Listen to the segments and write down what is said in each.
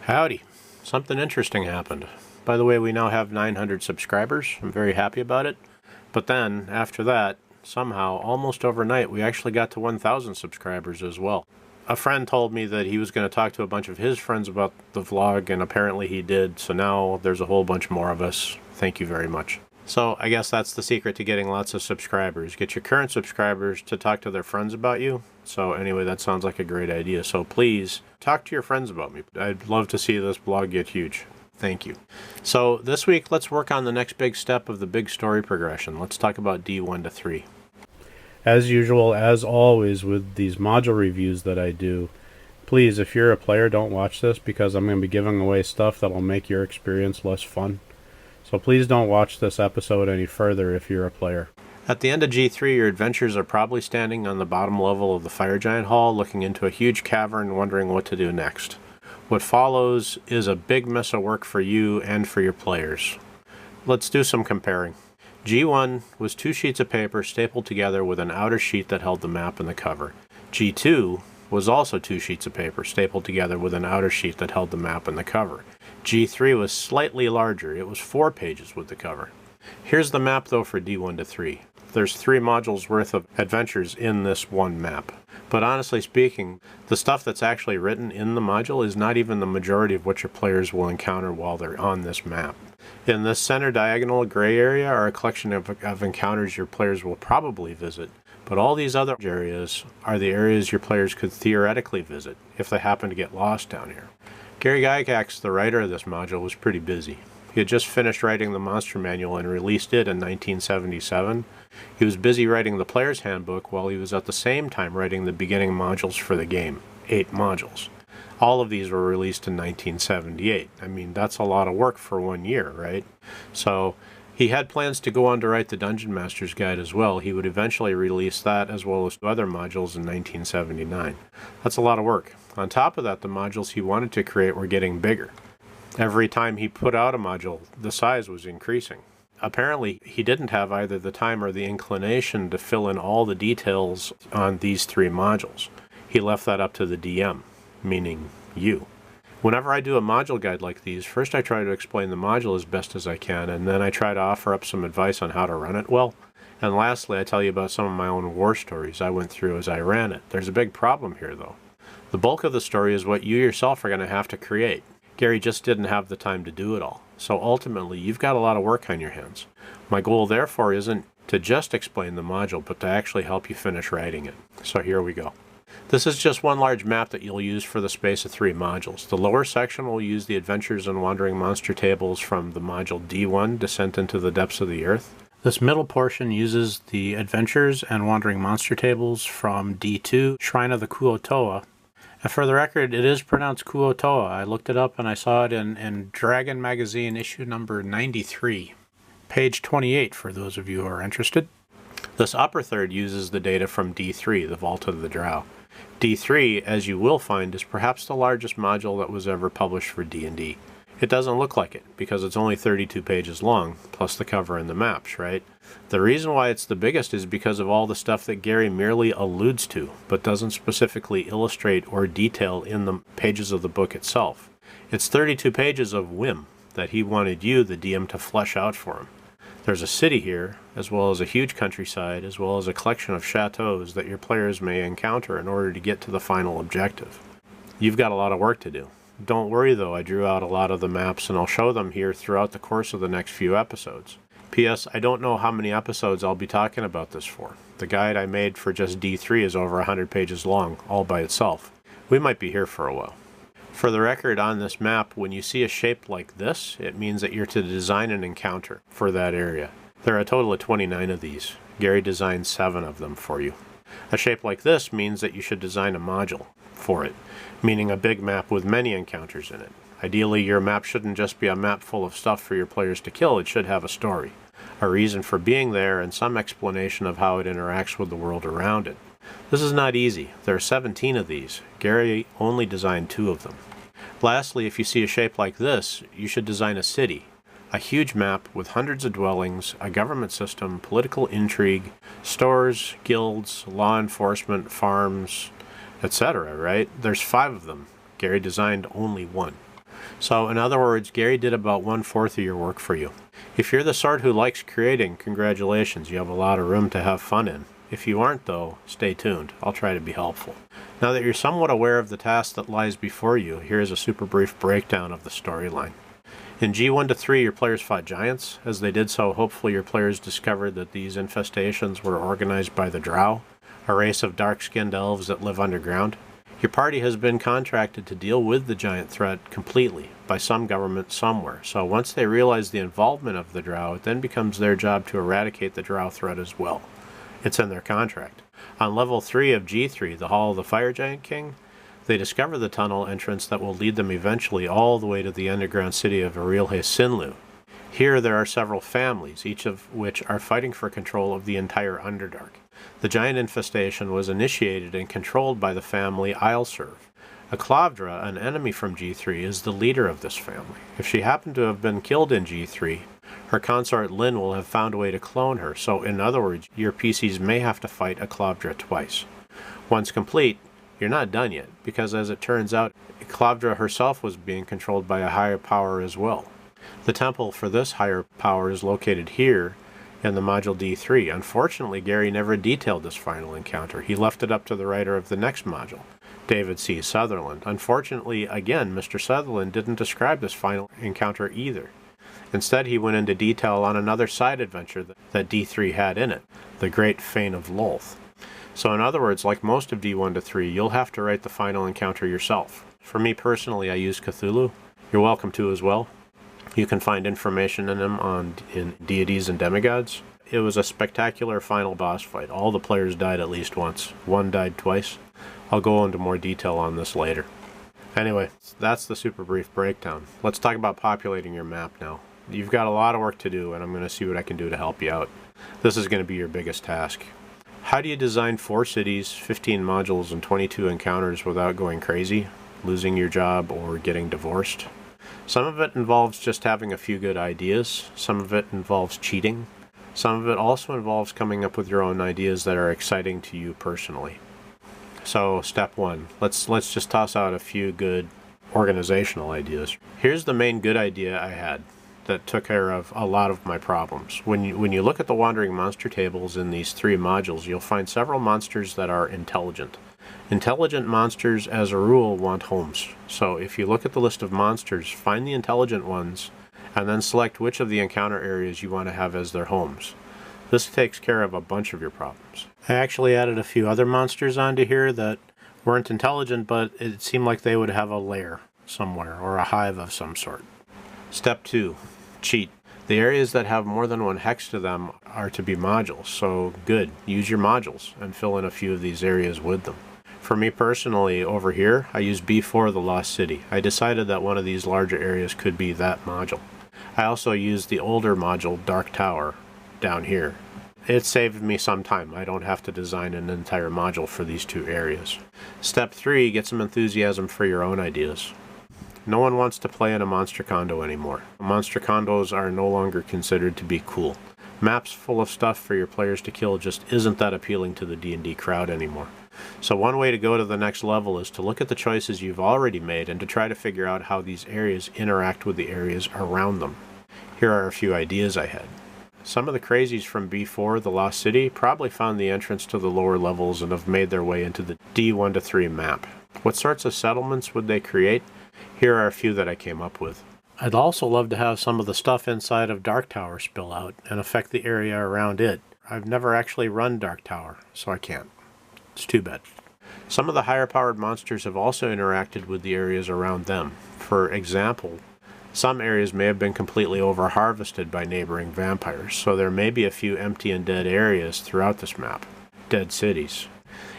Howdy. Something interesting happened. By the way, we now have 900 subscribers. I'm very happy about it. But then, after that, somehow, almost overnight, we actually got to 1,000 subscribers as well. A friend told me that he was going to talk to a bunch of his friends about the vlog, and apparently he did, so now there's a whole bunch more of us. Thank you very much. So I guess that's the secret to getting lots of subscribers. Get your current subscribers to talk to their friends about you. So anyway, that sounds like a great idea. So please, talk to your friends about me. I'd love to see this blog get huge. Thank you. So this week, let's work on the next big step of the big story progression. Let's talk about D1-3. As usual, as always, with these module reviews that I do, please, if you're a player, don't watch this because I'm going to be giving away stuff that will make your experience less fun. So please don't watch this episode any further if you're a player. At the end of G3, your adventurers are probably standing on the bottom level of the Fire Giant Hall, looking into a huge cavern, wondering what to do next. What follows is a big mess of work for you and for your players. Let's do some comparing. G1 was 2 sheets of paper stapled together with an outer sheet that held the map and the cover. G2 was also 2 sheets of paper stapled together with an outer sheet that held the map and the cover. G3 was slightly larger. It was 4 pages with the cover. Here's the map though for D1-3. There's 3 modules worth of adventures in this one map. But honestly speaking, the stuff that's actually written in the module is not even the majority of what your players will encounter while they're on this map. In this center diagonal gray area are a collection of encounters your players will probably visit, but all these other areas are the areas your players could theoretically visit if they happen to get lost down here. Gary Gygax, the writer of this module, was pretty busy. He had just finished writing the Monster Manual and released it in 1977. He was busy writing the Player's Handbook while he was at the same time writing the beginning modules for the game, 8 modules. All of these were released in 1978. I mean, that's a lot of work for 1 year, right? So he had plans to go on to write the Dungeon Master's Guide as well. He would eventually release that as well as other modules in 1979. That's a lot of work. On top of that, the modules he wanted to create were getting bigger. Every time he put out a module, the size was increasing. Apparently, he didn't have either the time or the inclination to fill in all the details on these 3 modules. He left that up to the DM, meaning you. Whenever I do a module guide like these, first I try to explain the module as best as I can, and then I try to offer up some advice on how to run it well. And lastly, I tell you about some of my own war stories I went through as I ran it. There's a big problem here, though. The bulk of the story is what you yourself are going to have to create. Gary just didn't have the time to do it all. So ultimately, you've got a lot of work on your hands. My goal, therefore, isn't to just explain the module, but to actually help you finish writing it. So here we go. This is just one large map that you'll use for the space of 3 modules. The lower section will use the Adventures and Wandering Monster tables from the module D1, Descent into the Depths of the Earth. This middle portion uses the Adventures and Wandering Monster tables from D2, Shrine of the Kuo-toa. And for the record, it is pronounced Kuo-toa. I looked it up and I saw it in Dragon Magazine issue number 93, page 28 for those of you who are interested. This upper third uses the data from D3, the Vault of the Drow. D3, as you will find, is perhaps the largest module that was ever published for D&D. It doesn't look like it, because it's only 32 pages long, plus the cover and the maps, right? The reason why it's the biggest is because of all the stuff that Gary merely alludes to, but doesn't specifically illustrate or detail in the pages of the book itself. It's 32 pages of whim that he wanted you, the DM, to flesh out for him. There's a city here, as well as a huge countryside, as well as a collection of chateaus that your players may encounter in order to get to the final objective. You've got a lot of work to do. Don't worry though, I drew out a lot of the maps and I'll show them here throughout the course of the next few episodes. P.S. I don't know how many episodes I'll be talking about this for. The guide I made for just D3 is over 100 pages long, all by itself. We might be here for a while. For the record, on this map, when you see a shape like this, it means that you're to design an encounter for that area. There are a total of 29 of these. Gary designed 7 of them for you. A shape like this means that you should design a module for it, meaning a big map with many encounters in it. Ideally, your map shouldn't just be a map full of stuff for your players to kill, it should have a story, a reason for being there, and some explanation of how it interacts with the world around it. This is not easy. There are 17 of these. Gary only designed 2 of them. Lastly, if you see a shape like this, you should design a city. A huge map with hundreds of dwellings, a government system, political intrigue, stores, guilds, law enforcement, farms, etc., right? There's 5 of them. Gary designed only 1. So in other words, Gary did about 1/4 of your work for you. If you're the sort who likes creating, congratulations, you have a lot of room to have fun in. If you aren't though, stay tuned. I'll try to be helpful. Now that you're somewhat aware of the task that lies before you, here's a super brief breakdown of the storyline. In G1-3, your players fought giants. As they did so, hopefully your players discovered that these infestations were organized by the Drow, a race of dark-skinned elves that live underground. Your party has been contracted to deal with the giant threat completely by some government somewhere, so once they realize the involvement of the Drow, it then becomes their job to eradicate the Drow threat as well. It's in their contract. On level 3 of G3, the Hall of the Fire Giant King, they discover the tunnel entrance that will lead them eventually all the way to the underground city of Arilhe Sinlu. Here there are several families, each of which are fighting for control of the entire Underdark. The giant infestation was initiated and controlled by the family Ileserve. Aklavdra, an enemy from G3, is the leader of this family. If she happened to have been killed in G3, her consort Lyn will have found a way to clone her, so in other words, your PCs may have to fight Aklavdra twice. Once complete, you're not done yet, because as it turns out, Aklavdra herself was being controlled by a higher power as well. The temple for this higher power is located here in the module D3. Unfortunately, Gary never detailed this final encounter. He left it up to the writer of the next module, David C. Sutherland. Unfortunately, again, Mr. Sutherland didn't describe this final encounter either. Instead, he went into detail on another side adventure that D3 had in it, the Great Fane of Lolth. So in other words, like most of D1-3, you'll have to write the final encounter yourself. For me personally, I use Cthulhu. You're welcome to as well. You can find information in them in Deities and Demigods. It was a spectacular final boss fight. All the players died at least once. One died twice. I'll go into more detail on this later. Anyway, that's the super brief breakdown. Let's talk about populating your map now. You've got a lot of work to do, and I'm going to see what I can do to help you out. This is going to be your biggest task. How do you design 4 cities, 15 modules, and 22 encounters without going crazy, losing your job, or getting divorced? Some of it involves just having a few good ideas. Some of it involves cheating. Some of it also involves coming up with your own ideas that are exciting to you personally. So, step 1. Let's just toss out a few good organizational ideas. Here's the main good idea I had that took care of a lot of my problems. When you look at the wandering monster tables in these 3 modules, you'll find several monsters that are intelligent. Intelligent monsters, as a rule, want homes. So if you look at the list of monsters, find the intelligent ones, and then select which of the encounter areas you want to have as their homes. This takes care of a bunch of your problems. I actually added a few other monsters onto here that weren't intelligent, but it seemed like they would have a lair somewhere, or a hive of some sort. Step 2. Cheat. The areas that have more than one hex to them are to be modules, so good, use your modules and fill in a few of these areas with them. For me personally, over here, I use B4, the Lost City. I decided that one of these larger areas could be that module. I also used the older module, Dark Tower, down here. It saved me some time. I don't have to design an entire module for these 2 areas. Step 3, get some enthusiasm for your own ideas. No one wants to play in a monster condo anymore. Monster condos are no longer considered to be cool. Maps full of stuff for your players to kill just isn't that appealing to the D&D crowd anymore. So one way to go to the next level is to look at the choices you've already made and to try to figure out how these areas interact with the areas around them. Here are a few ideas I had. Some of the crazies from B4, the Lost City, probably found the entrance to the lower levels and have made their way into the D1-3 map. What sorts of settlements would they create? Here are a few that I came up with. I'd also love to have some of the stuff inside of Dark Tower spill out and affect the area around it. I've never actually run Dark Tower, so I can't. It's too bad. Some of the higher powered monsters have also interacted with the areas around them. For example, some areas may have been completely over-harvested by neighboring vampires, so there may be a few empty and dead areas throughout this map. Dead cities.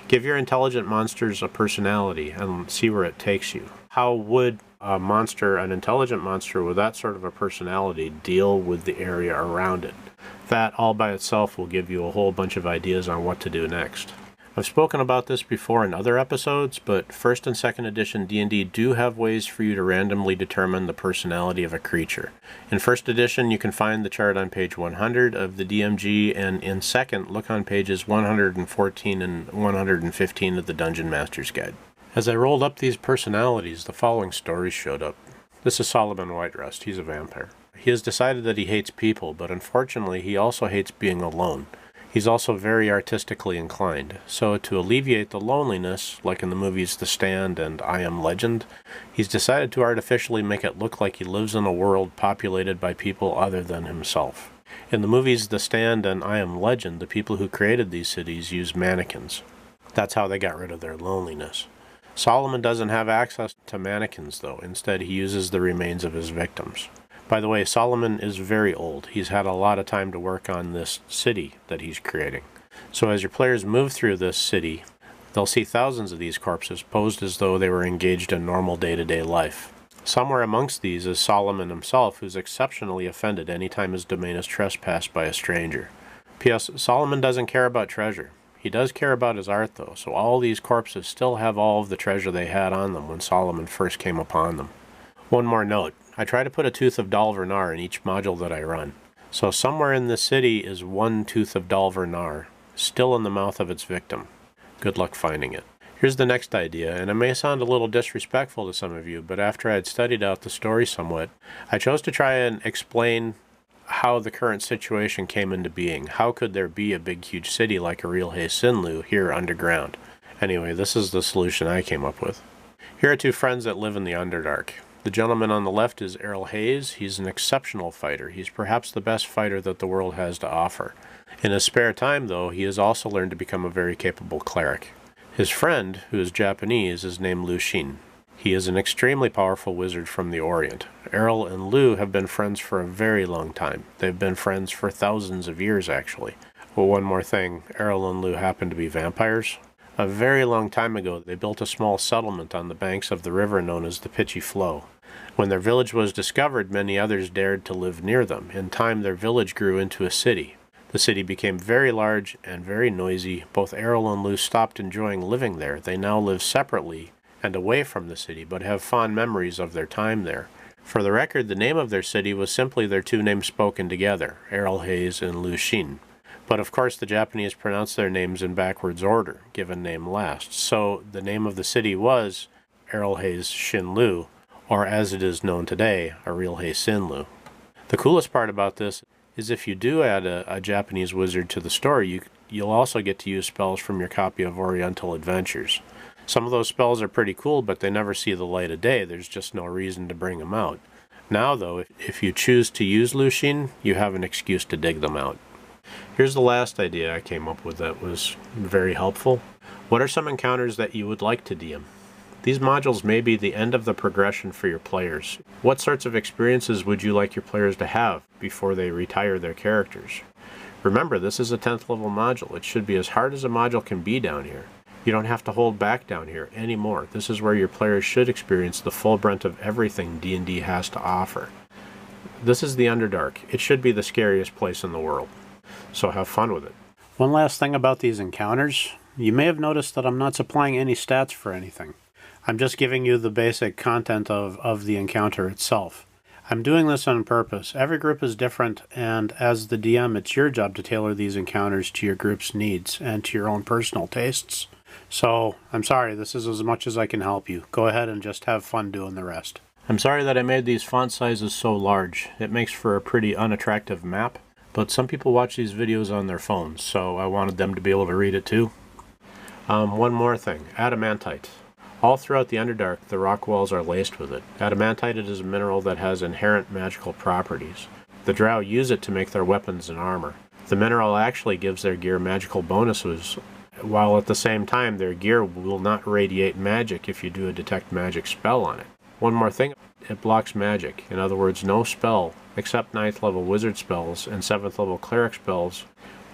Give your intelligent monsters a personality and see where it takes you. How would an intelligent monster with that sort of a personality, deal with the area around it? That all by itself will give you a whole bunch of ideas on what to do next. I've spoken about this before in other episodes, but 1st and 2nd edition D&D do have ways for you to randomly determine the personality of a creature. In 1st edition, you can find the chart on page 100 of the DMG, and in 2nd, look on pages 114 and 115 of the Dungeon Master's Guide. As I rolled up these personalities, the following stories showed up. This is Solomon Whiterust. He's a vampire. He has decided that he hates people, but unfortunately he also hates being alone. He's also very artistically inclined, so to alleviate the loneliness, like in the movies The Stand and I Am Legend, he's decided to artificially make it look like he lives in a world populated by people other than himself. In the movies The Stand and I Am Legend, the people who created these cities used mannequins. That's how they got rid of their loneliness. Solomon doesn't have access to mannequins, though. Instead, he uses the remains of his victims. By the way, Solomon is very old. He's had a lot of time to work on this city that he's creating. So as your players move through this city, they'll see thousands of these corpses posed as though they were engaged in normal day-to-day life. Somewhere amongst these is Solomon himself, who's exceptionally offended anytime his domain is trespassed by a stranger. P.S. Solomon doesn't care about treasure. He does care about his art, though, so all these corpses still have all of the treasure they had on them when Solomon first came upon them. One more note. I try to put a tooth of Dalvernar in each module that I run. So somewhere in this city is one tooth of Dalvernar, still in the mouth of its victim. Good luck finding it. Here's the next idea, and it may sound a little disrespectful to some of you, but after I had studied out the story somewhat, I chose to try and explain how the current situation came into being. How could there be a big huge city like Arilhe Sinlu here underground? Anyway, this is the solution I came up with. Here are two friends that live in the Underdark. The gentleman on the left is Errol Hayes. He's an exceptional fighter. He's perhaps the best fighter that the world has to offer. In his spare time, though, he has also learned to become a very capable cleric. His friend, who is Japanese, is named Lu Xin. He is an extremely powerful wizard from the Orient. Errol and Lu have been friends for a very long time. They've been friends for thousands of years, actually. Well, one more thing. Errol and Lu happen to be vampires. A very long time ago, they built a small settlement on the banks of the river known as the Pitchy Flow. When their village was discovered, many others dared to live near them. In time, their village grew into a city. The city became very large and very noisy. Both Errol and Lu stopped enjoying living there. They now live separately and away from the city, but have fond memories of their time there. For the record, the name of their city was simply their two names spoken together, Errol Hayes and Lu Xin. But of course the Japanese pronounced their names in backwards order, given name last. So the name of the city was Errol Hayes Shinlu, or as it is known today, Arilhe Sinlu. The coolest part about this is if you do add a Japanese wizard to the story, you'll also get to use spells from your copy of Oriental Adventures. Some of those spells are pretty cool, but they never see the light of day. There's just no reason to bring them out. Now, though, if you choose to use Lu Xin, you have an excuse to dig them out. Here's the last idea I came up with that was very helpful. What are some encounters that you would like to DM? These modules may be the end of the progression for your players. What sorts of experiences would you like your players to have before they retire their characters? Remember, this is a 10th level module. It should be as hard as a module can be down here. You don't have to hold back down here anymore. This is where your players should experience the full brunt of everything D&D has to offer. This is the Underdark. It should be the scariest place in the world. So have fun with it. One last thing about these encounters. You may have noticed that I'm not supplying any stats for anything. I'm just giving you the basic content of the encounter itself. I'm doing this on purpose. Every group is different, and as the DM, it's your job to tailor these encounters to your group's needs and to your own personal tastes. So, I'm sorry, this is as much as I can help you. Go ahead and just have fun doing the rest. I'm sorry that I made these font sizes so large. It makes for a pretty unattractive map, but some people watch these videos on their phones, so I wanted them to be able to read it too. One more thing, adamantite. All throughout the Underdark, the rock walls are laced with it. Adamantite is a mineral that has inherent magical properties. The Drow use it to make their weapons and armor. The mineral actually gives their gear magical bonuses, while at the same time their gear will not radiate magic if you do a detect magic spell on it. One more thing, it blocks magic. In other words, no spell, except 9th level wizard spells and 7th level cleric spells,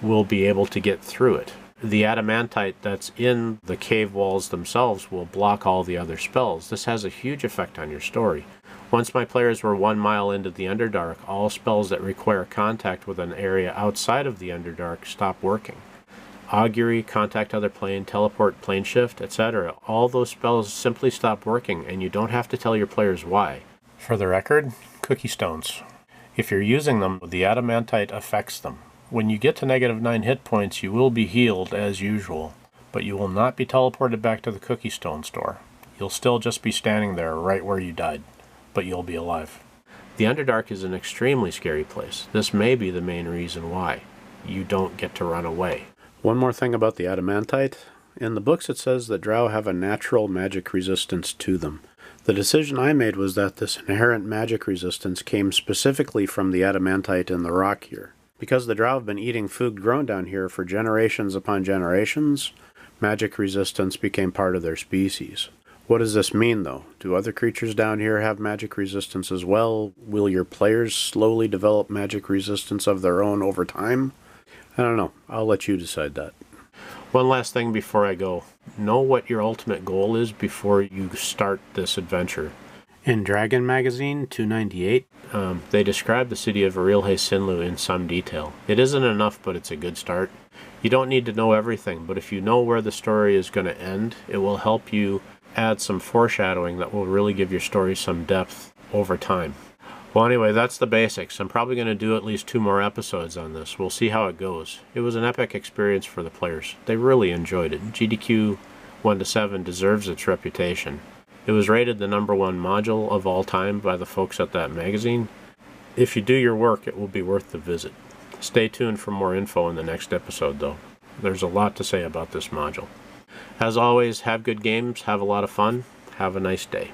will be able to get through it. The adamantite that's in the cave walls themselves will block all the other spells. This has a huge effect on your story. Once my players were 1 mile into the Underdark, all spells that require contact with an area outside of the Underdark stop working. Augury, contact other plane, teleport, plane shift, etc. All those spells simply stop working, and you don't have to tell your players why. For the record, cookie stones. If you're using them, the adamantite affects them. When you get to -9 hit points, you will be healed as usual, but you will not be teleported back to the cookie stone store. You'll still just be standing there right where you died. but you'll be alive. The Underdark is an extremely scary place. This may be the main reason why. You don't get to run away. One more thing about the adamantite. In the books it says that Drow have a natural magic resistance to them. The decision I made was that this inherent magic resistance came specifically from the adamantite in the rock here. Because the Drow have been eating food grown down here for generations upon generations, magic resistance became part of their species. What does this mean, though? Do other creatures down here have magic resistance as well? Will your players slowly develop magic resistance of their own over time? I don't know. I'll let you decide that. One last thing before I go. Know what your ultimate goal is before you start this adventure. In Dragon Magazine 298, they describe the city of Arilhe Sinlu in some detail. It isn't enough, but it's a good start. You don't need to know everything, but if you know where the story is going to end, it will help you add some foreshadowing that will really give your story some depth over time. Well, anyway, that's the basics. I'm probably going to do at least 2 more episodes on this. We'll see how it goes. It was an epic experience for the players. They really enjoyed it. GDQ 1-7 deserves its reputation. It was rated the #1 module of all time by the folks at that magazine. If you do your work, it will be worth the visit. Stay tuned for more info in the next episode, though. There's a lot to say about this module. As always, have good games, have a lot of fun, have a nice day.